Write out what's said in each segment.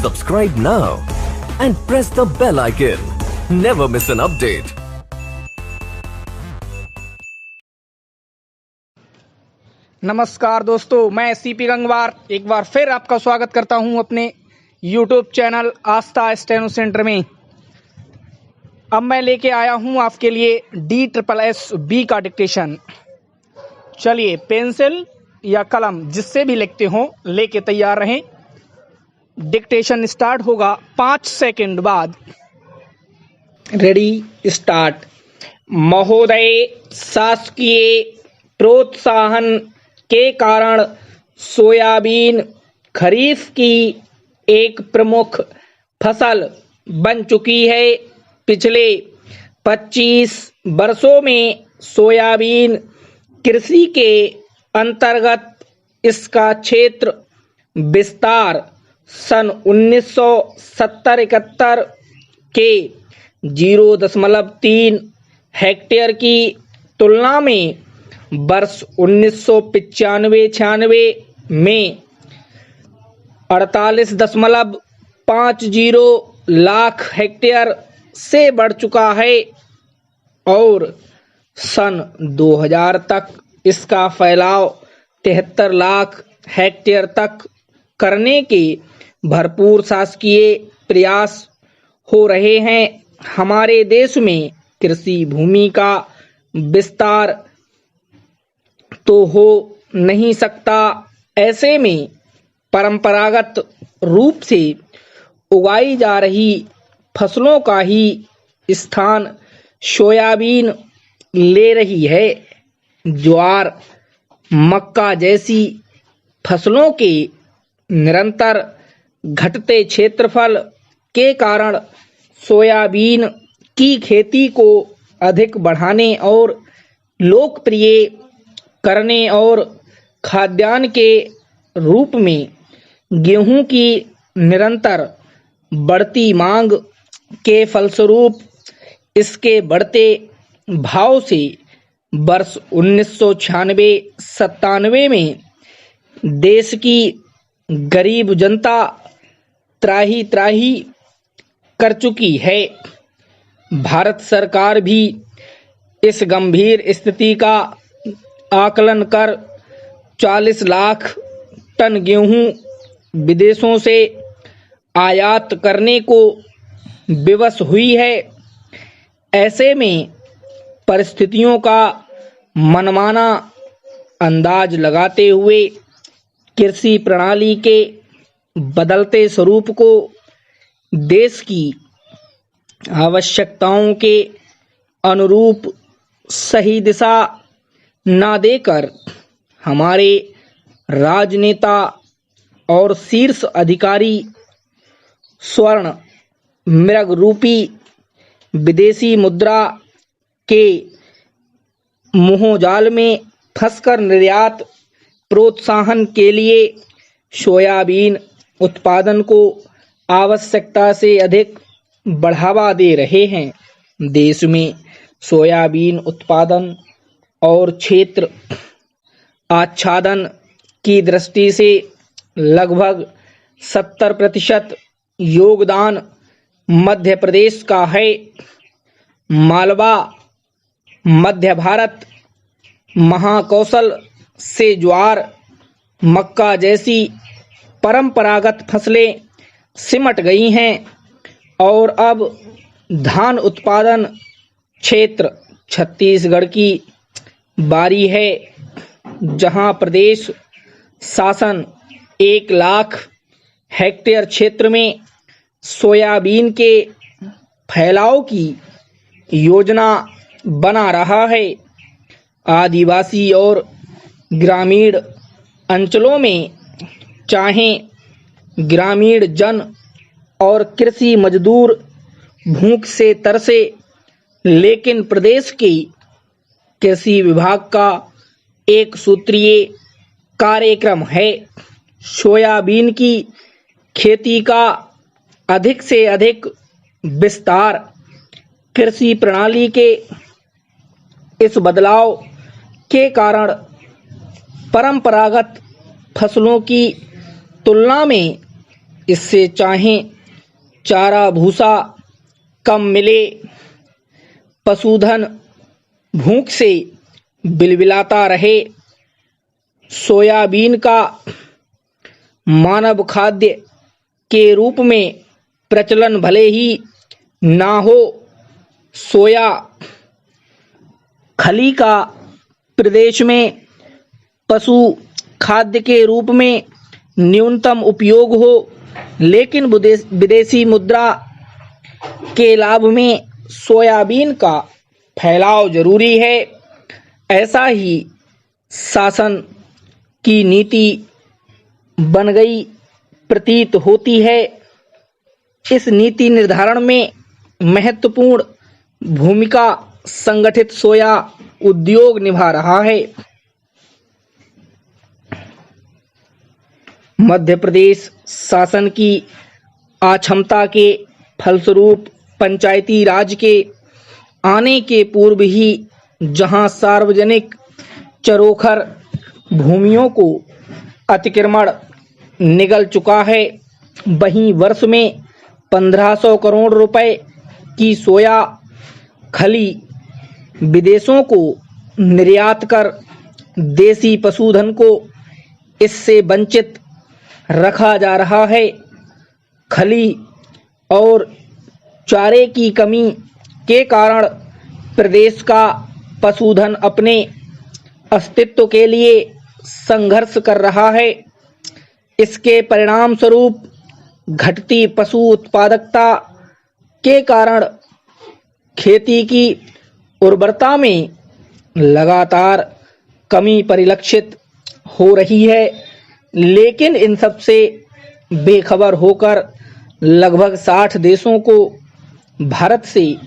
Subscribe now and press the bell icon. Never miss an update. नमस्कार दोस्तों, मैं CP Gangwar एक बार फिर आपका स्वागत करता हूं अपने YouTube चैनल आस्था स्टेनो सेंटर में। अब मैं लेके आया हूं आपके लिए DSSB का डिक्टेशन। चलिए, पेंसिल या कलम जिससे भी लिखते हो लेके तैयार रहें। डिक्टेशन स्टार्ट होगा 5 सेकंड बाद। Ready, start. महोदय, शासकीय प्रोत्साहन के कारण सोयाबीन खरीफ की एक प्रमुख फसल बन चुकी है। पिछले 25 वर्षों में सोयाबीन कृषि के अंतर्गत इसका क्षेत्र विस्तार सन 1970-71 के 0.3 हेक्टेयर की तुलना में वर्ष 1995-96 में 48.50 लाख हेक्टेयर से बढ़ चुका है और सन 2000 तक इसका फैलाव 73 लाख हेक्टेयर तक करने के भरपूर शासकीय प्रयास हो रहे हैं। हमारे देश में कृषि भूमि का विस्तार तो हो नहीं सकता। ऐसे में परंपरागत रूप से उगाई जा रही फसलों का ही स्थान सोयाबीन ले रही है। ज्वार, मक्का जैसी फसलों के निरंतर घटते क्षेत्रफल के कारण सोयाबीन की खेती को अधिक बढ़ाने और लोकप्रिय करने और खाद्यान्न के रूप में गेहूं की निरंतर बढ़ती मांग के फलस्वरूप इसके बढ़ते भाव से वर्ष 1996-97 में देश की गरीब जनता त्राही त्राही कर चुकी है। भारत सरकार भी इस गंभीर स्थिति का आकलन कर 40 लाख टन गेहूं विदेशों से आयात करने को विवश हुई है। ऐसे में परिस्थितियों का मनमाना अंदाज लगाते हुए कृषि प्रणाली के बदलते स्वरूप को देश की आवश्यकताओं के अनुरूप सही दिशा न देकर हमारे राजनेता और शीर्ष अधिकारी स्वर्ण मृग रूपी विदेशी मुद्रा के मोहजाल में फंसकर निर्यात प्रोत्साहन के लिए सोयाबीन उत्पादन को आवश्यकता से अधिक बढ़ावा दे रहे हैं। देश में सोयाबीन उत्पादन और क्षेत्र आच्छादन की दृष्टि से लगभग 70% योगदान मध्य प्रदेश का है। मालवा, मध्य भारत, महाकौशल से ज्वार, मक्का जैसी परंपरागत फसलें सिमट गई हैं और अब धान उत्पादन क्षेत्र छत्तीसगढ़ की बारी है, जहां प्रदेश शासन 1 लाख हेक्टेयर क्षेत्र में सोयाबीन के फैलाव की योजना बना रहा है। आदिवासी और ग्रामीण अंचलों में चाहे ग्रामीण जन और कृषि मजदूर भूख से तरसे, लेकिन प्रदेश की कृषि विभाग का एक सूत्रीय कार्यक्रम है सोयाबीन की खेती का अधिक से अधिक विस्तार। कृषि प्रणाली के इस बदलाव के कारण परंपरागत फसलों की तुलना में इससे चाहे चारा भूसा कम मिले, पशुधन भूख से बिलबिलाता रहे, सोयाबीन का मानव खाद्य के रूप में प्रचलन भले ही ना हो, सोया खली का प्रदेश में पशु खाद्य के रूप में न्यूनतम उपयोग हो, लेकिन विदेशी मुद्रा के लाभ में सोयाबीन का फैलाव जरूरी है। ऐसा ही शासन की नीति बन गई प्रतीत होती है। इस नीति निर्धारण में महत्वपूर्ण भूमिका संगठित सोया उद्योग निभा रहा है। मध्य प्रदेश शासन की अक्षमता के फलस्वरूप पंचायती राज के आने के पूर्व ही जहां सार्वजनिक चरोखर भूमियों को अतिक्रमण निगल चुका है, वहीं वर्ष में 1500 करोड़ रुपए की सोया खली विदेशों को निर्यात कर देसी पशुधन को इससे वंचित रखा जा रहा है। खली और चारे की कमी के कारण प्रदेश का पशुधन अपने अस्तित्व के लिए संघर्ष कर रहा है। इसके परिणाम स्वरूप घटती पशु उत्पादकता के कारण खेती की उर्वरता में लगातार कमी परिलक्षित हो रही है। लेकिन इन सब से बेखबर होकर लगभग 60 देशों को भारत से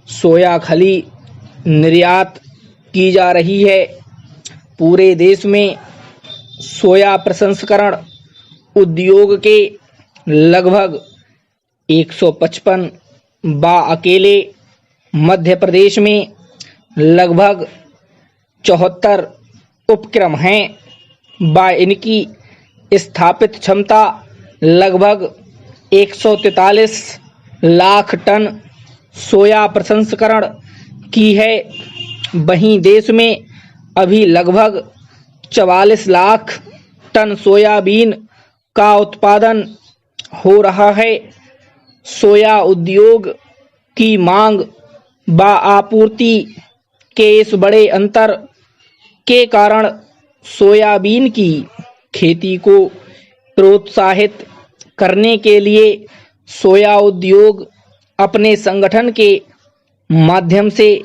सोया खली निर्यात की जा रही है। पूरे देश में सोया प्रसंस्करण उद्योग के लगभग 155 अकेले मध्य प्रदेश में लगभग 74 उपक्रम हैं। इनकी स्थापित क्षमता लगभग 143 लाख टन सोया प्रसंस्करण की है। वहीं देश में अभी लगभग 44 लाख टन सोयाबीन का उत्पादन हो रहा है। सोया उद्योग की मांग व आपूर्ति के इस बड़े अंतर के कारण सोयाबीन की खेती को प्रोत्साहित करने के लिए सोया उद्योग अपने संगठन के माध्यम से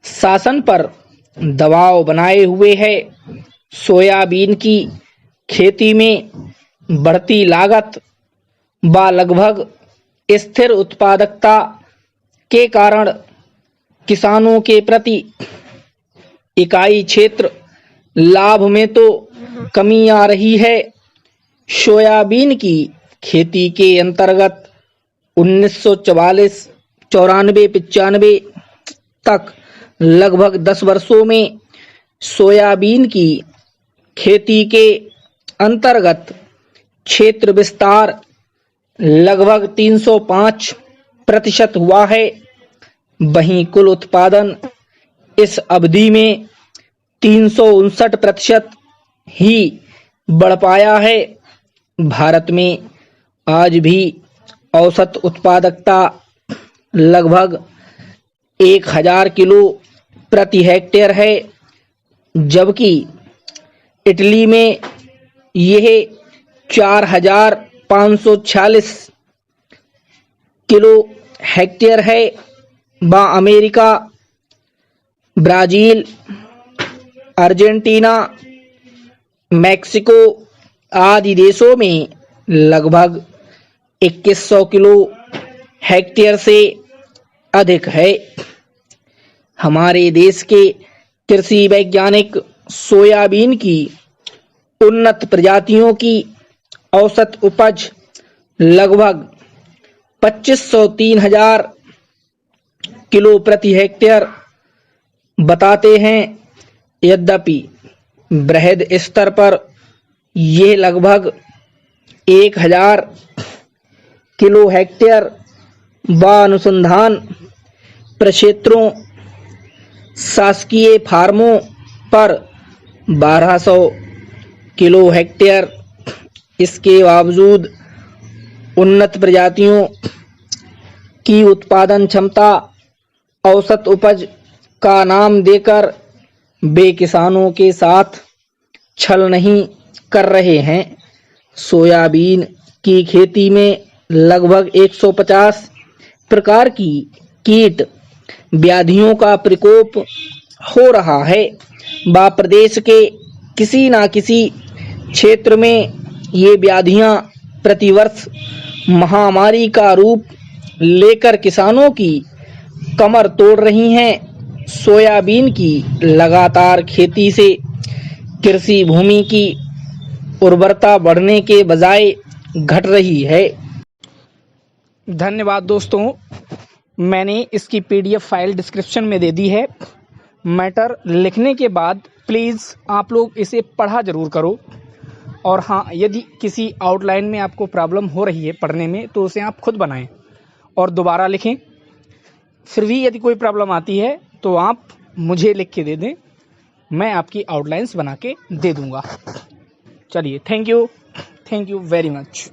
शासन पर दबाव बनाए हुए है। सोयाबीन की खेती में बढ़ती लागत व लगभग स्थिर उत्पादकता के कारण किसानों के प्रति इकाई क्षेत्र लाभ में तो कमी आ रही है। सोयाबीन की खेती के अंतर्गत 1944, 94, 95 तक लगभग 10 वर्षों में सोयाबीन की खेती के अंतर्गत क्षेत्र विस्तार लगभग 305% हुआ है। वहीं कुल उत्पादन इस अवधि में 359% ही बढ़ पाया है। भारत में आज भी औसत उत्पादकता लगभग 1000 किलो प्रति हेक्टेयर है, जबकि इटली में यह 4546 किलो हेक्टेयर है व अमेरिका, ब्राजील, अर्जेंटीना, मैक्सिको आदि देशों में लगभग 2100 किलो हेक्टेयर से अधिक है। हमारे देश के कृषि वैज्ञानिक सोयाबीन की उन्नत प्रजातियों की औसत उपज लगभग 2500-3000 किलो प्रति हेक्टेयर बताते हैं। यद्यपि बृहद स्तर पर यह लगभग 1000 किलो हेक्टेयर व अनुसंधान प्रक्षेत्रों शासकीय फार्मों पर 1200 किलो हेक्टेयर। इसके बावजूद उन्नत प्रजातियों की उत्पादन क्षमता, औसत उपज का नाम देकर वे किसानों के साथ छल नहीं कर रहे हैं। सोयाबीन की खेती में लगभग 150 प्रकार की कीट व्याधियों का प्रकोप हो रहा है व प्रदेश के किसी न किसी क्षेत्र में ये व्याधियां प्रतिवर्ष महामारी का रूप लेकर किसानों की कमर तोड़ रही हैं। सोयाबीन की लगातार खेती से कृषि भूमि की उर्वरता बढ़ने के बजाय घट रही है। धन्यवाद दोस्तों, मैंने इसकी पीडीएफ फाइल डिस्क्रिप्शन में दे दी है। मैटर लिखने के बाद प्लीज़ आप लोग इसे पढ़ा ज़रूर करो। और हाँ, यदि किसी आउटलाइन में आपको प्रॉब्लम हो रही है पढ़ने में तो उसे आप खुद बनाएं और दोबारा लिखें। फिर भी यदि कोई प्रॉब्लम आती है तो आप मुझे लिख के दे दें, मैं आपकी आउटलाइंस बना के दे दूँगा। चलिए, थैंक यू वेरी मच।